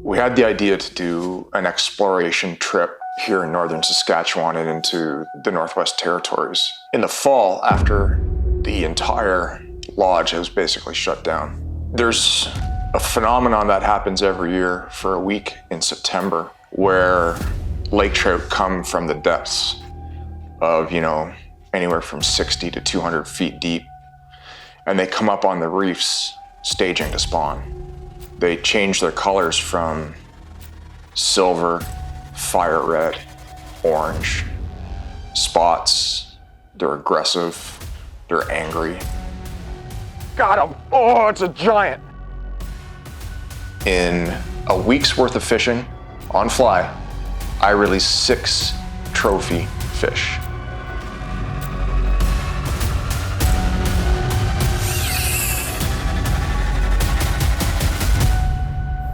We had the idea to do an exploration trip here in northern Saskatchewan and into the Northwest Territories in the fall after the entire lodge has basically shut down. There's a phenomenon that happens every year for a week in September where lake trout come from the depths of, anywhere from 60 to 200 feet deep, and they come up on the reefs staging to spawn. They change their colors from silver, fire red, orange, spots. They're aggressive, they're angry. Got him! Oh, it's a giant! In a week's worth of fishing on fly, I released 6 trophy fish.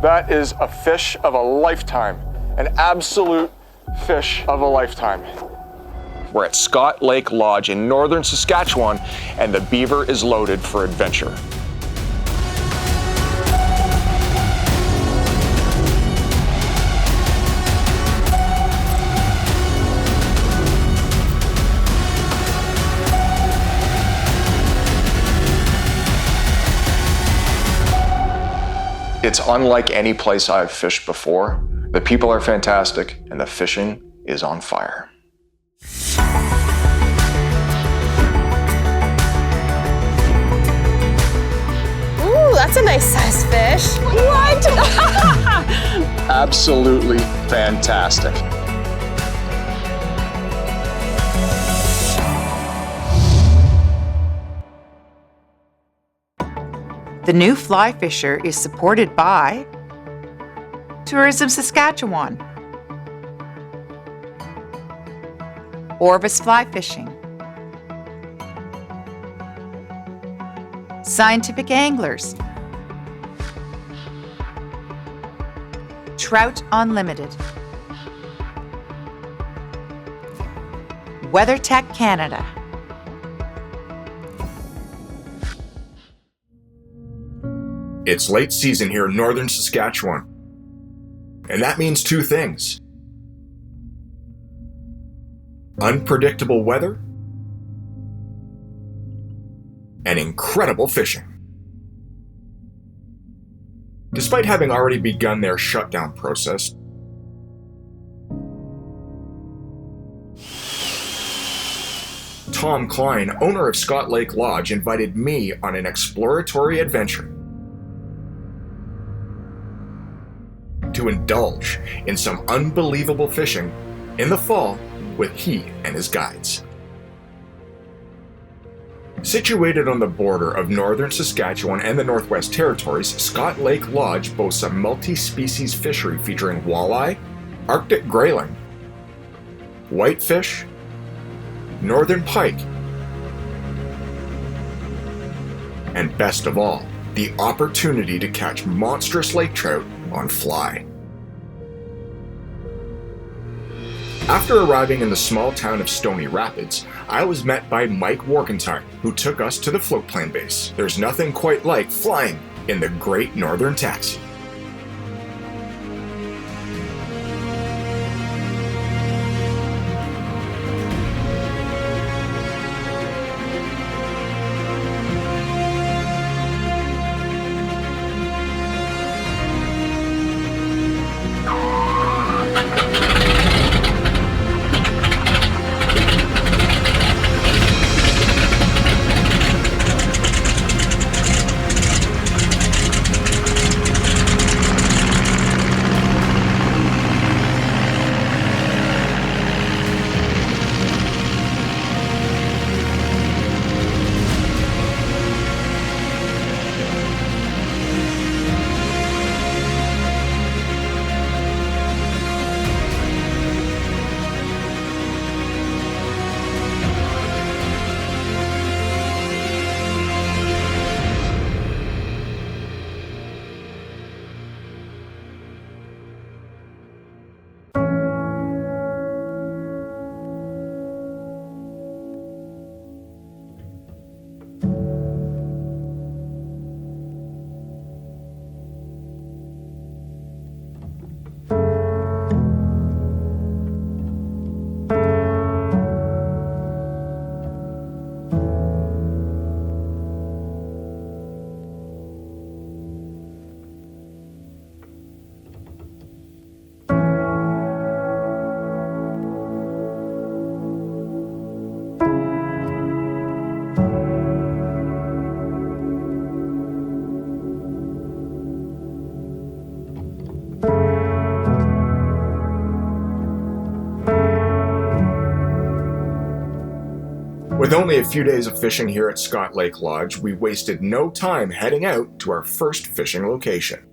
That is a fish of a lifetime, an absolute fish of a lifetime. We're at Scott Lake Lodge in northern Saskatchewan, and the beaver is loaded for adventure. It's unlike any place I've fished before. The people are fantastic, and the fishing is on fire. Ooh, that's a nice size fish. What? Absolutely fantastic. The new fly fisher is supported by Tourism Saskatchewan, Orvis Fly Fishing, Scientific Anglers, Trout Unlimited, WeatherTech Canada. It's late season here in northern Saskatchewan, and that means 2 things: unpredictable weather and incredible fishing. Despite having already begun their shutdown process, Tom Klein, owner of Scott Lake Lodge, invited me on an exploratory adventure to indulge in some unbelievable fishing in the fall with he and his guides. Situated on the border of northern Saskatchewan and the Northwest Territories, Scott Lake Lodge boasts a multi-species fishery featuring walleye, Arctic grayling, whitefish, northern pike, and best of all, the opportunity to catch monstrous lake trout on fly. After arriving in the small town of Stony Rapids, I was met by Mike Warkentine, who took us to the float plane base. There's nothing quite like flying in the Great Northern Taxi. With only a few days of fishing here at Scott Lake Lodge, we wasted no time heading out to our first fishing location.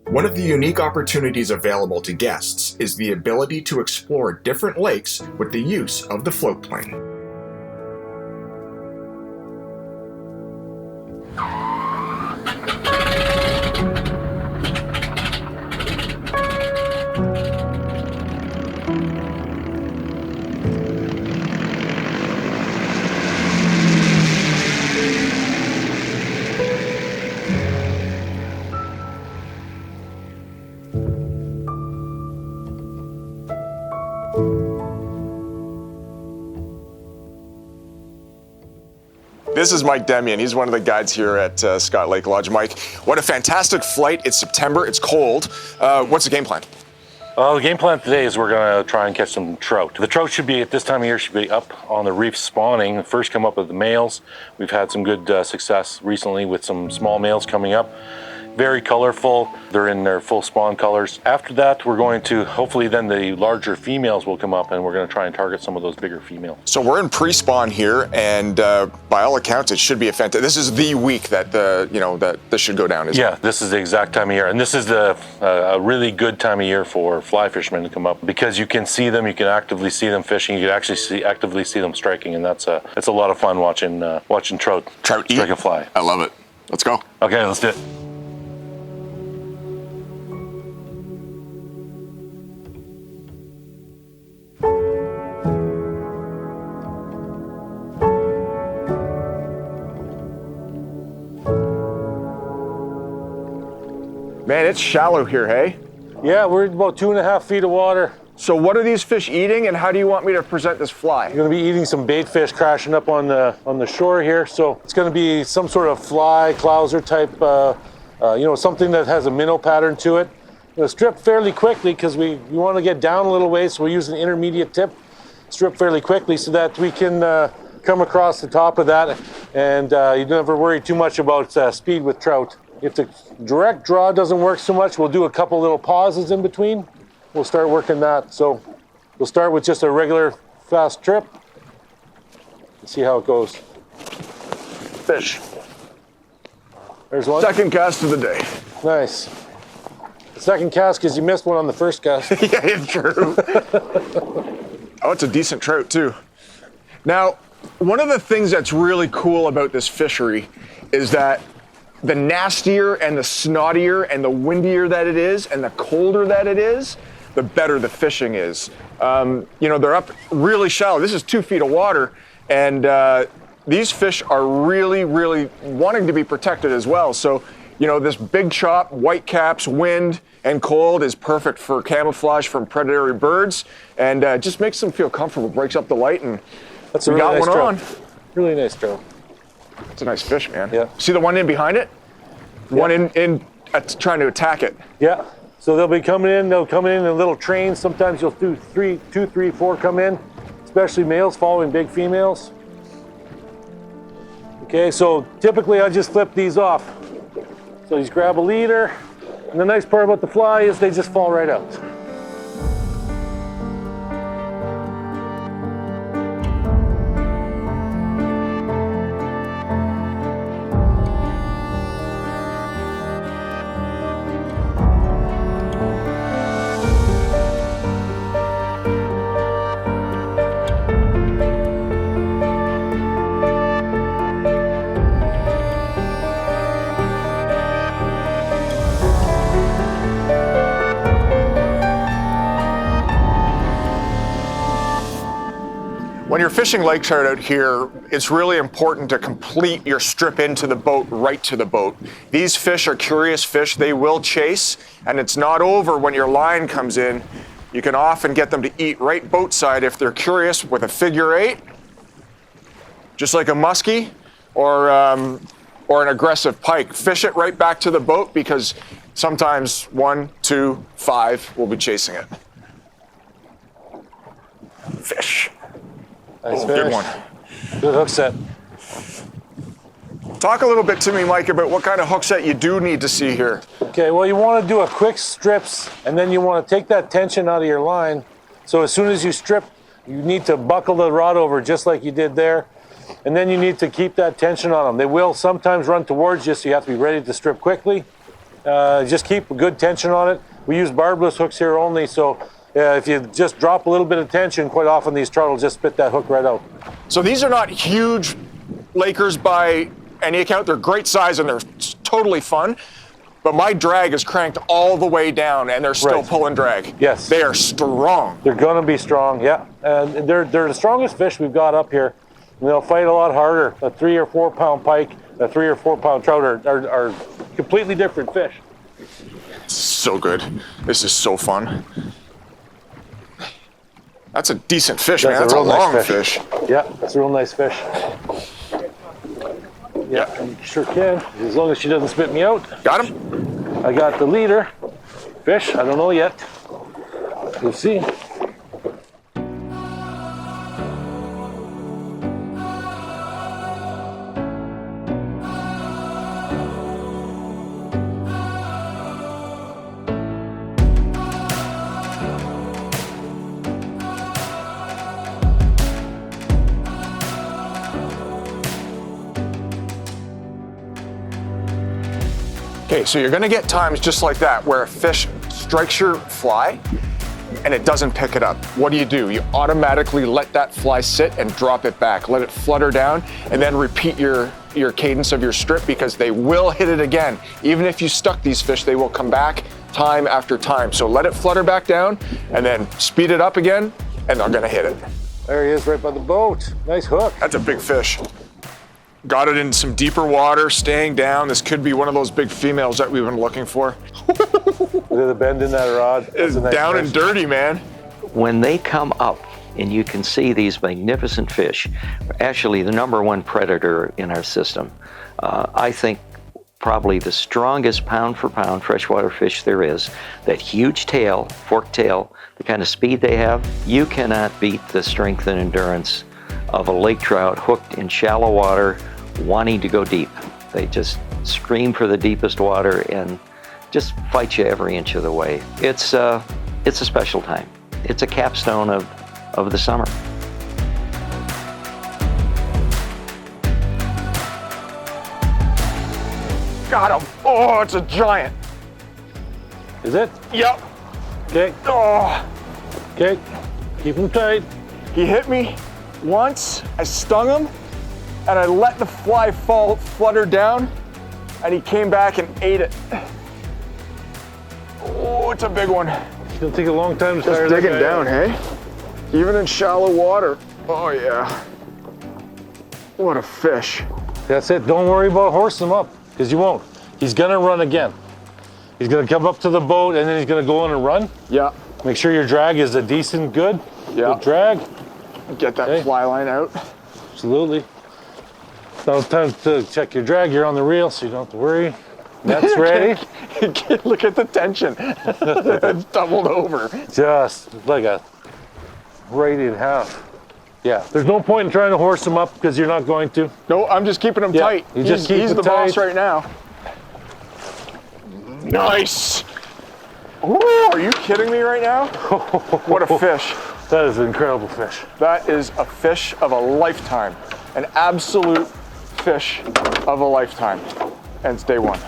One of the unique opportunities available to guests is the ability to explore different lakes with the use of the float plane. This is Mike Demian. He's one of the guides here at Scott Lake Lodge. Mike, what a fantastic flight. It's September, it's cold. What's the game plan? The game plan today is we're going to try and catch some trout. The trout should be, at this time of year, should be up on the reef spawning. First come up with the males. We've had some good success recently with some small males coming up. Very colorful. They're in their full spawn colors. After that, we're going to, hopefully then the larger females will come up and we're going to try and target some of those bigger females. So we're in pre-spawn here, and by all accounts, it should be a fantastic. This is the week that that this should go down. Yeah, this is the exact time of year, and this is a really good time of year for fly fishermen to come up because you can see them, you can actively see them fishing, you can actually actively see them striking, and it's a lot of fun watching trout eat. strike a fly. I love it. Let's go. Okay, let's do it. Man, it's shallow here, hey? Yeah, we're at about 2.5 feet of water. So what are these fish eating, and how do you want me to present this fly? You're going to be eating some bait fish crashing up on the shore here. So it's going to be some sort of fly, clouser type, something that has a minnow pattern to it. Strip fairly quickly because we want to get down a little ways, so we use an intermediate tip. Strip fairly quickly so that we can come across the top of that, and you never worry too much about speed with trout. If the direct draw doesn't work so much, we'll do a couple little pauses in between. We'll start working that. So we'll start with just a regular fast trip and see how it goes. Fish. There's one. Second cast of the day. Nice. The second cast because you missed one on the first cast. Yeah, it's true. Oh, it's a decent trout too. Now, one of the things that's really cool about this fishery is that the nastier and the snottier and the windier that it is and the colder that it is, the better the fishing is. They're up really shallow. This is 2 feet of water, and these fish are really, really wanting to be protected as well. So, this big chop, white caps, wind, and cold is perfect for camouflage from predatory birds, and just makes them feel comfortable, breaks up the light, and that's a really got nice one trout. on. Really nice trout. It's a nice fish, man. Yeah. See the one in behind it? Yeah. One in trying to attack it. Yeah. So they'll be coming in. They'll come in little trains. Sometimes you'll do 2, 3, 4 come in, especially males following big females. Okay. So typically I just flip these off. So you just grab a leader, and the nice part about the fly is they just fall right out. When you're fishing lake trout out here, it's really important to complete your strip into the boat right to the boat. These fish are curious fish. They will chase, and it's not over when your line comes in. You can often get them to eat right boat side if they're curious with a figure 8, just like a muskie or an aggressive pike. Fish it right back to the boat because sometimes 1, 2, 5 will be chasing it. Fish. Nice Oh, fish. good one. Good hook set. Talk a little bit to me, Mike, about what kind of hook set you do need to see here. Okay, well, you want to do a quick strips, and then you want to take that tension out of your line. So as soon as you strip, you need to buckle the rod over just like you did there. And then you need to keep that tension on them. They will sometimes run towards you, so you have to be ready to strip quickly. Just keep a good tension on it. We use barbless hooks here only, so if you just drop a little bit of tension, quite often these trout will just spit that hook right out. So these are not huge Lakers by any account. They're great size and they're totally fun. But my drag is cranked all the way down and they're still Right. pulling drag. Yes. They are strong. They're gonna be strong, yeah. And they're the strongest fish we've got up here. And they'll fight a lot harder. A 3 or 4 pound pike, a 3 or 4 pound trout are completely different fish. So good. This is so fun. That's a decent fish, man. That's a real nice long fish. Yeah, that's a real nice fish. Yeah, you sure can, as long as she doesn't spit me out. Got him? I got the leader fish. I don't know yet. We'll see. Okay, so you're gonna get times just like that where a fish strikes your fly and it doesn't pick it up. What do? You automatically let that fly sit and drop it back. Let it flutter down and then repeat your cadence of your strip because they will hit it again. Even if you stuck these fish, they will come back time after time. So let it flutter back down and then speed it up again and they're gonna hit it. There he is right by the boat. Nice hook. That's a big fish. Got it in some deeper water, staying down. This could be one of those big females that we've been looking for. Look at the bend in that rod. It's That's a nice down fish. and dirty, man. When they come up and you can see these magnificent fish, actually the #1 predator in our system, I think probably the strongest pound for pound freshwater fish there is, that huge tail, forked tail, the kind of speed they have, you cannot beat the strength and endurance of a lake trout hooked in shallow water, wanting to go deep. They just scream for the deepest water and just fight you every inch of the way. It's a special time. It's a capstone of the summer. Got him. Oh, it's a giant. Is it? Yep. Okay. Oh, Okay. Keep him tight. he hit me once. I stung him and I let the fly fall, flutter down, and he came back and ate it. Oh, it's a big one. It'll take a long time to Just tire that digging guy down, out. hey? Even in shallow water. Oh, yeah. What a fish. That's it. Don't worry about horsing him up, because you won't. He's gonna run again. He's gonna come up to the boat and then he's gonna go in and run. Yeah. Make sure your drag is a decent, good drag. Get that Okay. fly line out. Absolutely. Now it's time to check your drag. You're on the reel, so you don't have to worry. That's ready. Look at the tension. It's doubled over. Just like a right in half. Yeah, there's no point in trying to horse him up because you're not going to. No, I'm just keeping him Yeah, tight. you just keep he's it the boss tight. right now. Nice. Ooh, are you kidding me right now? What a fish. That is an incredible fish. That is a fish of a lifetime. An absolute fish of a lifetime. And it's day one.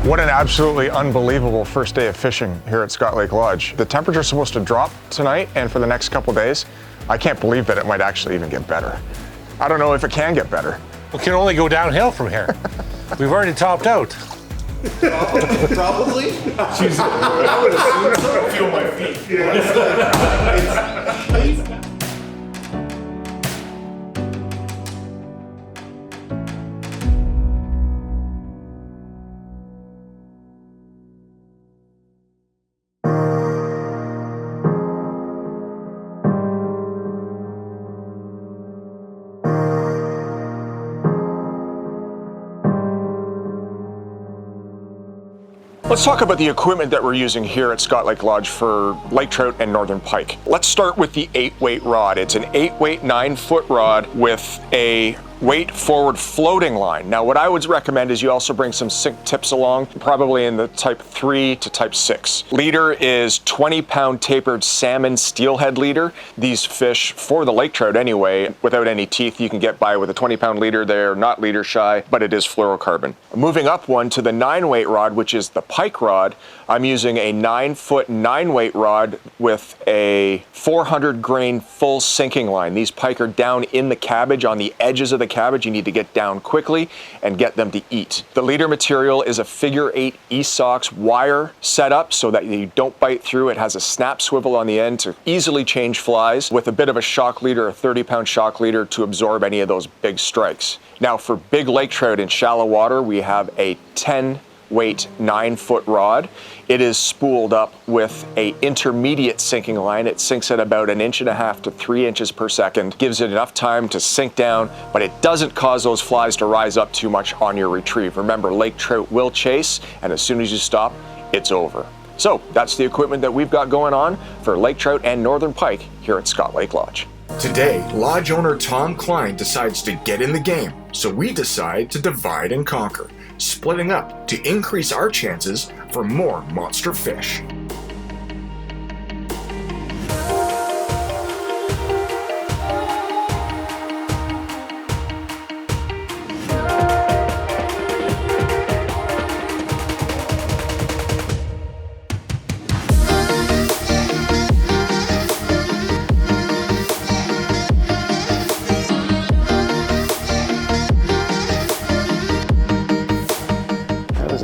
What an absolutely unbelievable first day of fishing here at Scott Lake Lodge. The temperature's supposed to drop tonight and for the next couple days. I can't believe that it might actually even get better. I don't know if it can get better. We can only go downhill from here. We've already topped out. Probably. I would assume so. Feel my feet. Let's talk about the equipment that we're using here at Scott Lake Lodge for lake trout and northern pike. Let's start with the 8-weight rod. It's an 8-weight 9-foot rod with a weight forward floating line. Now what I would recommend is you also bring some sink tips along, probably in the type 3 to type 6. Leader is 20-pound tapered salmon steelhead leader. These fish, for the lake trout anyway, without any teeth, you can get by with a 20-pound leader. They're not leader shy, but it is fluorocarbon. Moving up one to the 9-weight rod, which is the pike rod, I'm using a 9-foot 9-weight rod with a 400 grain full sinking line. These pike are down in the cabbage, on the edges of the cabbage. You need to get down quickly and get them to eat. The leader material is a figure 8 e-sox wire setup so that you don't bite through. It has a snap swivel on the end to easily change flies with a bit of a shock leader, a 30-pound shock leader to absorb any of those big strikes. Now for big lake trout in shallow water, we have a 10-weight 9-foot rod. It is spooled up with a intermediate sinking line. It sinks at about 1.5 to 3 inches per second, gives it enough time to sink down, but it doesn't cause those flies to rise up too much on your retrieve. Remember, lake trout will chase, and as soon as you stop, it's over. So that's the equipment that we've got going on for lake trout and northern pike here at Scott Lake Lodge. Today, lodge owner Tom Klein decides to get in the game, so we decide to divide and conquer, splitting up to increase our chances for more monster fish.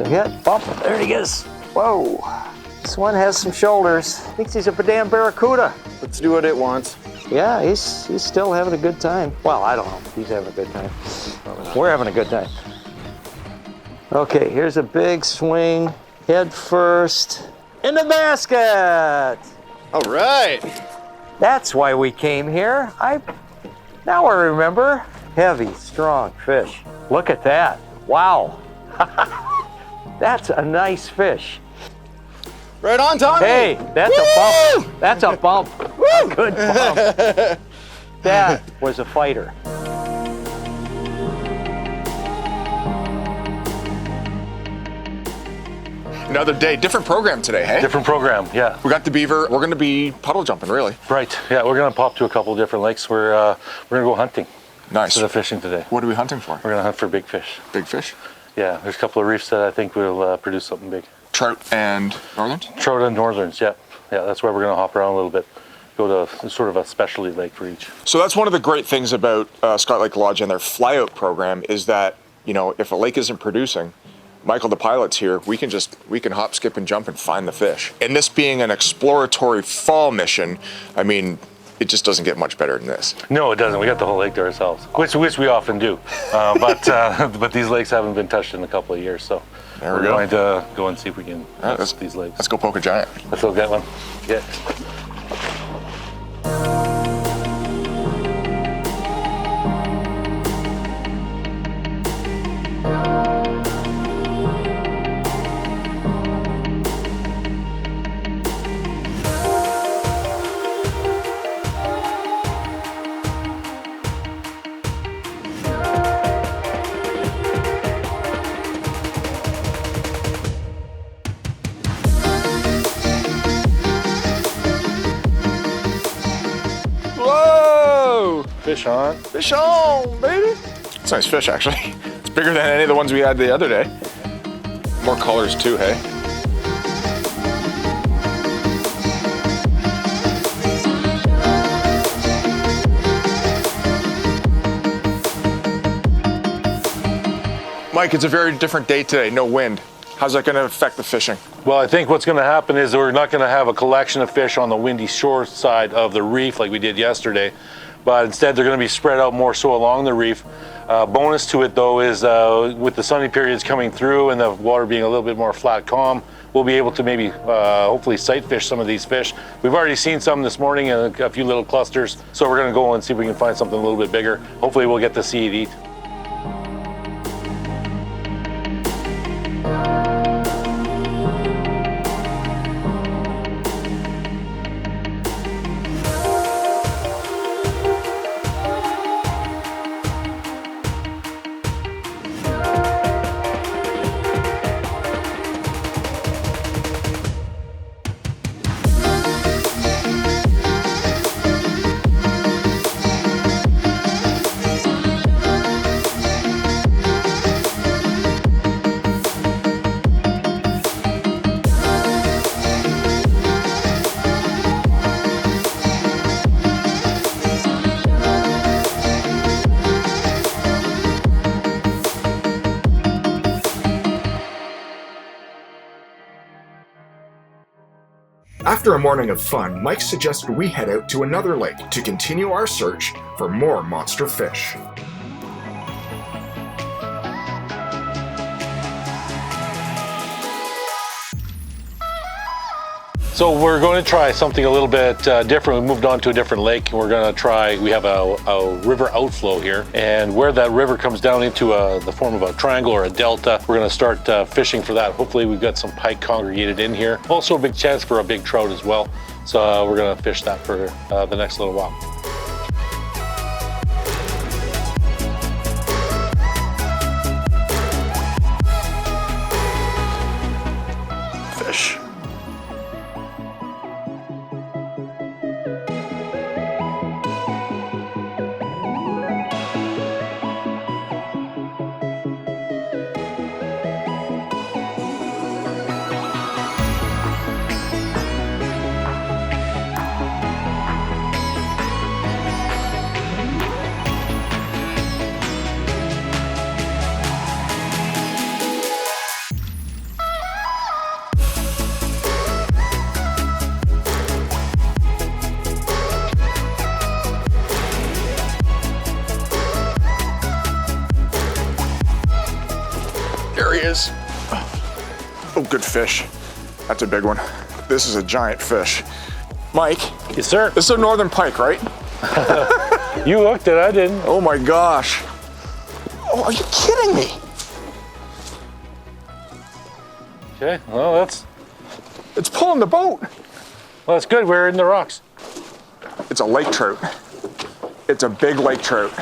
Hit, bump, there he is. Whoa, this one has some shoulders. Thinks he's a damn barracuda. Let's do what it wants. Yeah, he's still having a good time. Well, I don't know if he's having a good time. We're having a good time. Okay, here's a big swing, head first, in the basket. All right. That's why we came here. Now I remember. Heavy, strong fish. Look at that. Wow. That's a nice fish. Right on, Tommy. Hey, that's a bump. That's a bump. A good bump. That was a fighter. Another day, different program today, hey? Different program, yeah. We got the beaver. We're going to be puddle jumping, really. Right, yeah, we're gonna pop to a couple different lakes. We're gonna go hunting. Nice. Instead of fishing today. What are we hunting for? We're gonna hunt for big fish. Big fish? Yeah, there's a couple of reefs that I think will produce something big. Trout and northerns? Trout and northerns, yeah. Yeah, that's where we're gonna hop around a little bit. Go to sort of a specialty lake for each. So that's one of the great things about Scott Lake Lodge and their flyout program is that, you know, if a lake isn't producing, Michael, the pilot's here, we can hop, skip, and jump and find the fish. And this being an exploratory fall mission, I mean, it just doesn't get much better than this. No, it doesn't. We got the whole lake to ourselves, which we often do. But these lakes haven't been touched in a couple of years, so we're going to go and see if we can test these lakes. Let's go poke a giant. Let's go get one. Yeah. Whoa! Fish on. Fish on, baby! It's a nice fish, actually. It's bigger than any of the ones we had the other day. More colors, too, hey? Mike, it's a very different day today, no wind. How's that going to affect the fishing? Well, I think what's going to happen is we're not going to have a collection of fish on the windy shore side of the reef like we did yesterday, but instead they're going to be spread out more so along the reef. Bonus to it, though, is with the sunny periods coming through and the water being a little bit more flat, calm, we'll be able to maybe hopefully sight fish some of these fish. We've already seen some this morning in a few little clusters, so we're going to go and see if we can find something a little bit bigger. Hopefully we'll get to see it eat. After a morning of fun, Mike suggested we head out to another lake to continue our search for more monster fish. So we're going to try something a little bit different. We moved on to a different lake, and we're going to try, we have a river outflow here, and where that river comes down into the form of a triangle or a delta, we're going to start fishing for that. Hopefully we've got some pike congregated in here. Also a big chance for a big trout as well. So we're going to fish that for the next little while. Fish. There he is. Oh, good fish. That's a big one. This is a giant fish. Mike. Yes, sir. This is a northern pike, right? You hooked it, I didn't. Oh my gosh. Oh, are you kidding me? Okay, well It's pulling the boat. that's good. We're in the rocks. It's a lake trout. It's a big lake trout.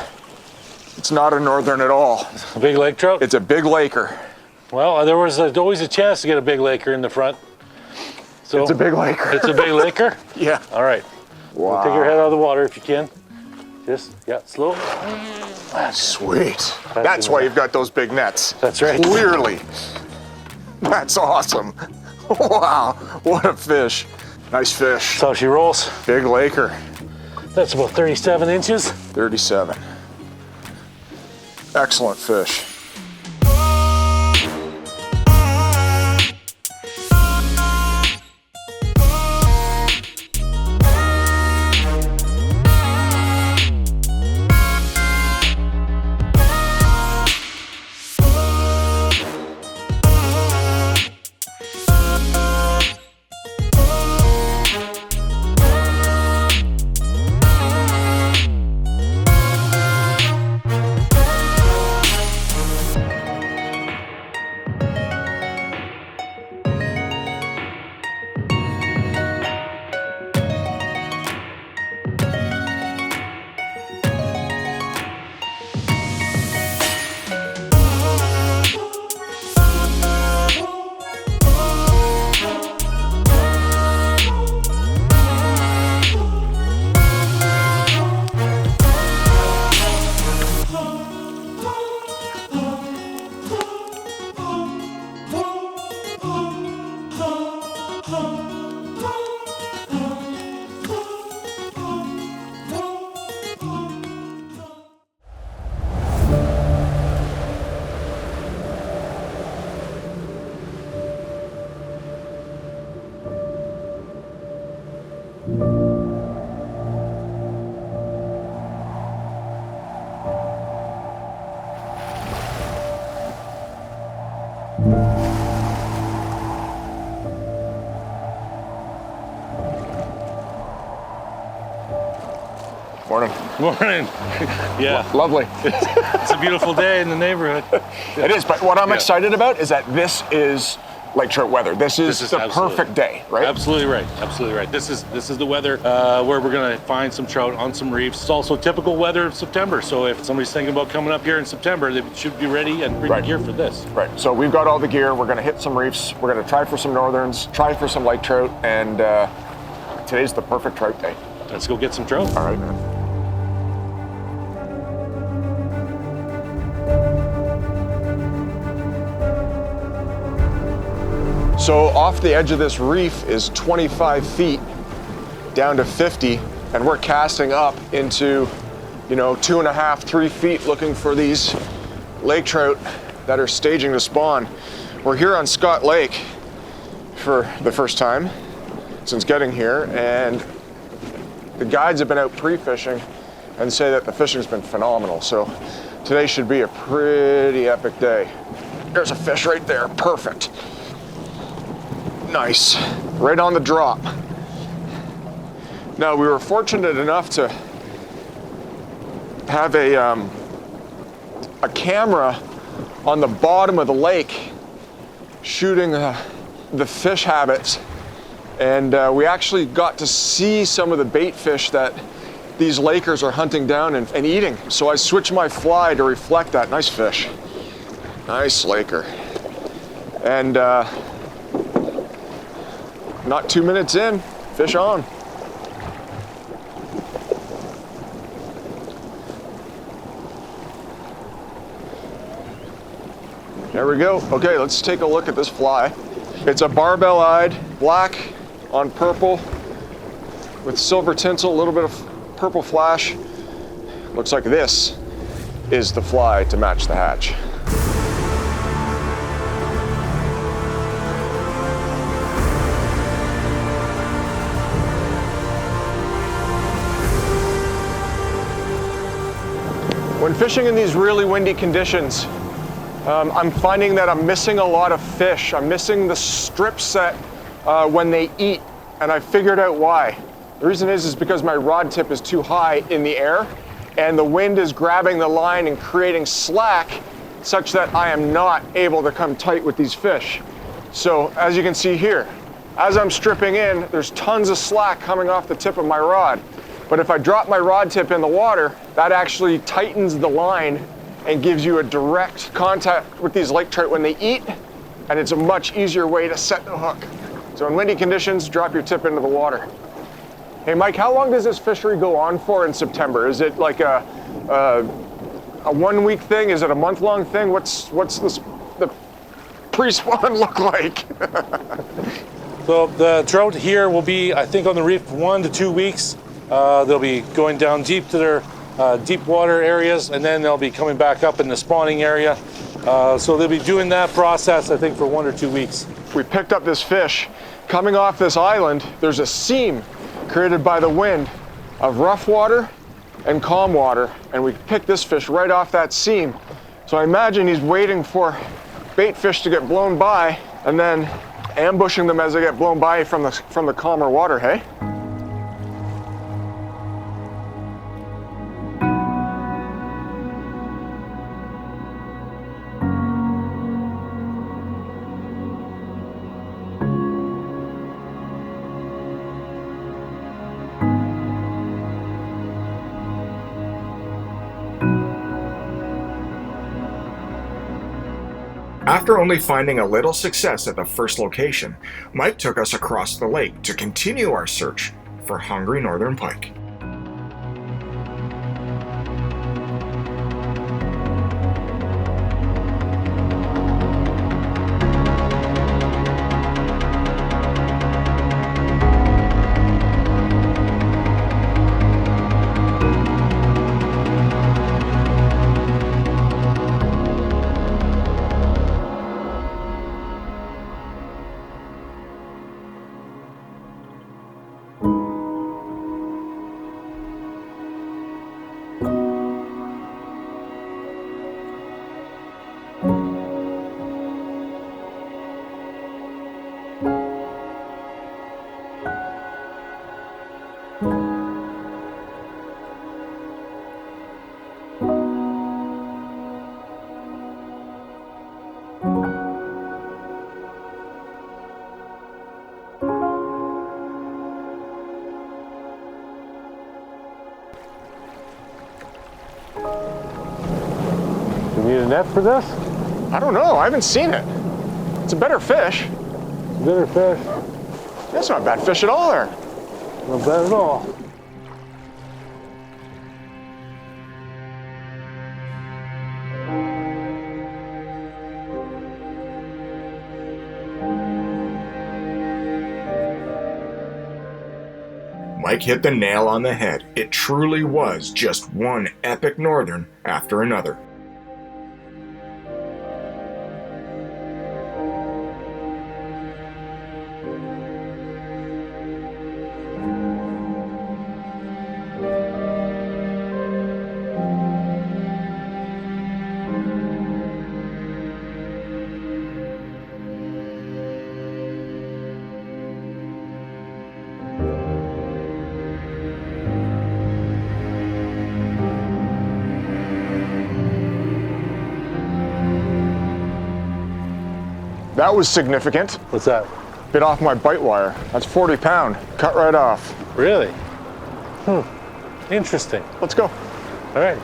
It's not a northern at all. A big lake trout? It's a big laker. Well, there was always a chance to get a big laker in the front. So It's a big laker. It's a big laker? Yeah. All right. Wow. Take your head out of the water if you can. Just, yeah, slow. Sweet. That's why you've got those big nets. That's right. Clearly. That's awesome. Wow. What a fish. Nice fish. That's how she rolls. Big laker. That's about 37 inches. 37. Excellent fish. Morning. Morning. Yeah. Lovely. It's a beautiful day in the neighborhood. It is, but what I'm excited about is that this is lake trout weather. This is the absolutely perfect day, right? Absolutely right. Absolutely right. This is the weather where we're going to find some trout on some reefs. It's also typical weather of September. So if somebody's thinking about coming up here in September, they should be ready and bring gear for this. Right. So we've got all the gear. We're going to hit some reefs. We're going to try for some northerns, try for some lake trout, and today's the perfect trout day. Let's go get some trout. All right, man. So off the edge of this reef is 25 feet down to 50, and we're casting up into, 2.5, 3 feet looking for these lake trout that are staging to spawn. We're here on Scott Lake for the first time, since getting here, and the guides have been out pre-fishing and say that the fishing's been phenomenal. So today should be a pretty epic day. There's a fish right there, perfect. Nice, right on the drop. Now we were fortunate enough to have a camera on the bottom of the lake shooting the fish habits, and we actually got to see some of the bait fish that these lakers are hunting down and eating. So I switched my fly to reflect that. Nice fish, nice laker. And not 2 minutes in, fish on. There we go. Okay, let's take a look at this fly. It's a barbell-eyed, black on purple with silver tinsel, a little bit of purple flash. Looks like this is the fly to match the hatch. When fishing in these really windy conditions, I'm finding that I'm missing a lot of fish. I'm missing the strip set when they eat, and I figured out why. The reason is because my rod tip is too high in the air, and the wind is grabbing the line and creating slack such that I am not able to come tight with these fish. So as you can see here, as I'm stripping in, there's tons of slack coming off the tip of my rod. But if I drop my rod tip in the water, that actually tightens the line and gives you a direct contact with these lake trout when they eat, and it's a much easier way to set the hook. So in windy conditions, drop your tip into the water. Hey Mike, how long does this fishery go on for in September? Is it like a 1 week thing? Is it a month-long thing? What's the pre-spawn look like? So the trout here will be, I think, on the reef 1 to 2 weeks. They'll be going down deep to their deep water areas, and then they'll be coming back up in the spawning area. So they'll be doing that process, I think, for 1 or 2 weeks. We picked up this fish. Coming off this island, there's a seam created by the wind of rough water and calm water, and we picked this fish right off that seam. So I imagine he's waiting for bait fish to get blown by and then ambushing them as they get blown by from the calmer water, hey? After only finding a little success at the first location, Mike took us across the lake to continue our search for hungry northern pike. Do you need a net for this? I don't know, I haven't seen it. It's a better fish. Bitter fish. That's not a bad fish at all there. Not bad at all. Mike hit the nail on the head. It truly was just one epic northern after another. That was significant. What's that? Bit off my bite wire. That's 40 pound. Cut right off. Really? Interesting. Let's go. All right.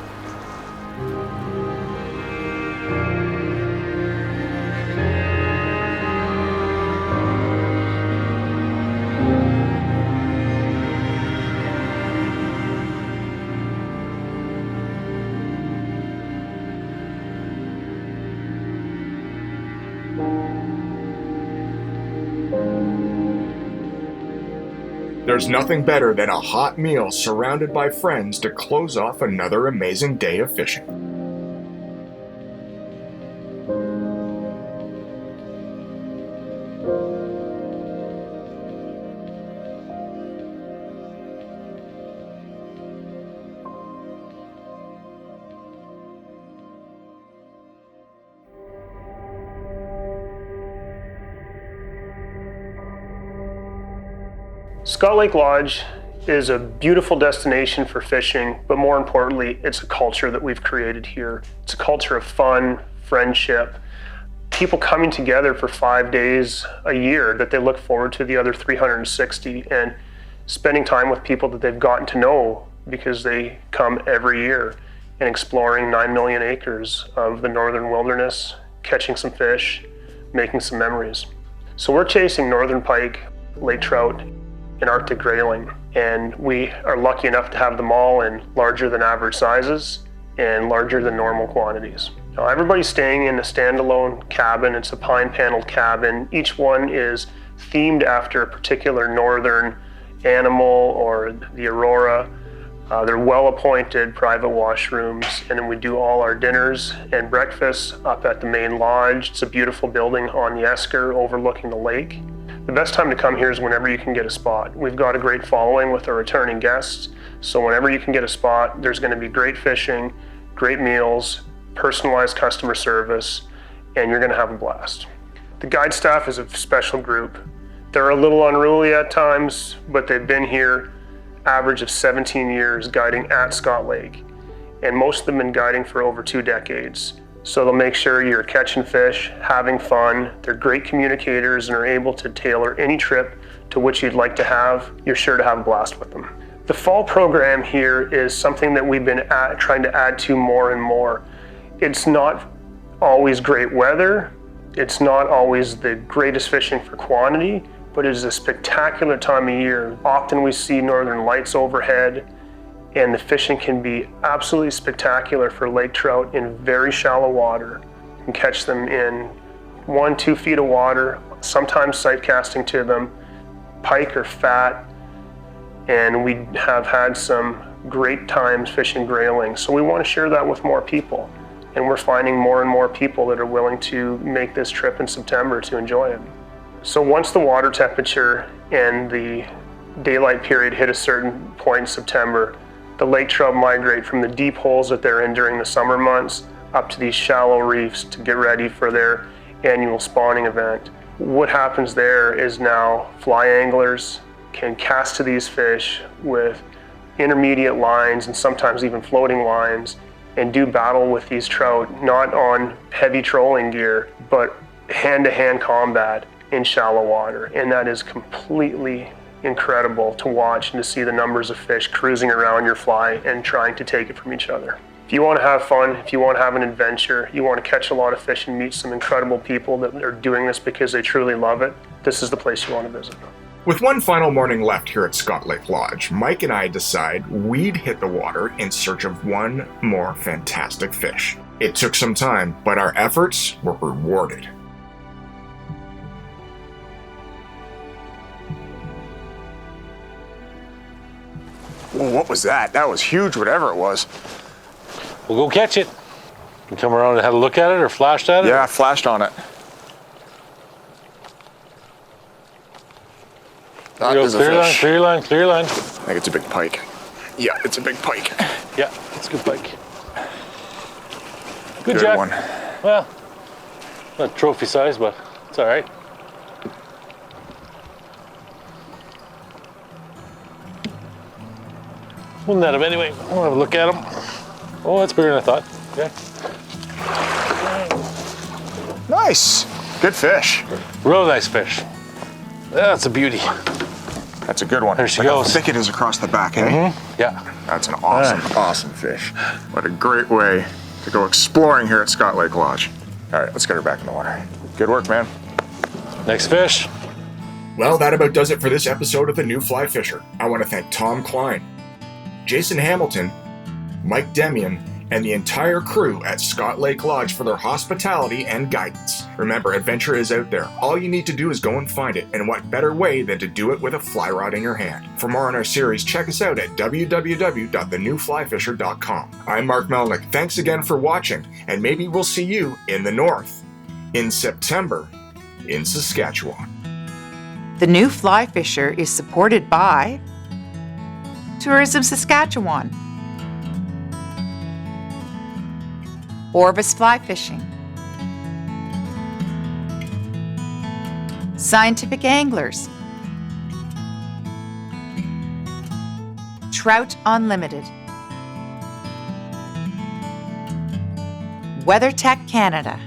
There's nothing better than a hot meal surrounded by friends to close off another amazing day of fishing. Scott Lake Lodge is a beautiful destination for fishing, but more importantly, it's a culture that we've created here. It's a culture of fun, friendship, people coming together for 5 days a year that they look forward to the other 360, and spending time with people that they've gotten to know because they come every year, and exploring 9 million acres of the northern wilderness, catching some fish, making some memories. So we're chasing northern pike, lake trout, and Arctic grayling, and we are lucky enough to have them all in larger than average sizes and larger than normal quantities. Now, everybody's staying in a standalone cabin. It's a pine paneled cabin. Each one is themed after a particular northern animal or the aurora. They're well-appointed private washrooms, and then we do all our dinners and breakfasts up at the main lodge. It's a beautiful building on the esker overlooking the lake. The best time to come here is whenever you can get a spot. We've got a great following with our returning guests, so whenever you can get a spot, there's going to be great fishing, great meals, personalized customer service, and you're going to have a blast. The guide staff is a special group. They're a little unruly at times, but they've been here average of 17 years guiding at Scott Lake, and most of them have been guiding for over 2 decades. So they'll make sure you're catching fish, having fun. They're great communicators and are able to tailor any trip to which you'd like to have. You're sure to have a blast with them. The fall program here is something that we've been trying to add to more and more. It's not always great weather. It's not always the greatest fishing for quantity, but it is a spectacular time of year. Often we see northern lights overhead, and the fishing can be absolutely spectacular for lake trout in very shallow water. You can catch them in 1-2 feet of water, sometimes sight casting to them. Pike are fat, and we have had some great times fishing grayling. So we want to share that with more people, and we're finding more and more people that are willing to make this trip in September to enjoy it. So once the water temperature and the daylight period hit a certain point in September, the lake trout migrate from the deep holes that they're in during the summer months up to these shallow reefs to get ready for their annual spawning event. What happens there is now fly anglers can cast to these fish with intermediate lines and sometimes even floating lines and do battle with these trout, not on heavy trolling gear, but hand-to-hand combat in shallow water. And that is completely incredible to watch and to see the numbers of fish cruising around your fly and trying to take it from each other. If you want to have fun, if you want to have an adventure, you want to catch a lot of fish and meet some incredible people that are doing this because they truly love it, this is the place you want to visit. With one final morning left here at Scott Lake Lodge, Mike and I decide we'd hit the water in search of one more fantastic fish. It took some time, but our efforts were rewarded. Whoa, what was that? That was huge, whatever it was. We'll go catch it. You come around and have a look at it or flashed at it? Yeah, I flashed on it. That is a clear line, fish. clear line, clear line. I think it's a big pike. Yeah, it's a big pike. Yeah, it's a good pike. Good Jack. one. Well, not trophy size, but it's all right. We'll net him anyway. We'll have a look at him. Oh, that's bigger than I thought. Okay. Nice. Good fish. Real nice fish. That's a beauty. That's a good one. There she Look how goes. thick it is across the back, eh? Yeah. That's an awesome, awesome fish. What a great way to go exploring here at Scott Lake Lodge. All right, let's get her back in the water. Good work, man. Next fish. Well, that about does it for this episode of The New Fly Fisher. I want to thank Tom Klein, Jason Hamilton, Mike Demian, and the entire crew at Scott Lake Lodge for their hospitality and guidance. Remember, adventure is out there. All you need to do is go and find it, and what better way than to do it with a fly rod in your hand. For more on our series, check us out at www.thenewflyfisher.com. I'm Mark Melnick. Thanks again for watching, and maybe we'll see you in the north in September in Saskatchewan. The New Fly Fisher is supported by Tourism Saskatchewan, Orvis Fly Fishing, Scientific Anglers, Trout Unlimited, WeatherTech Canada,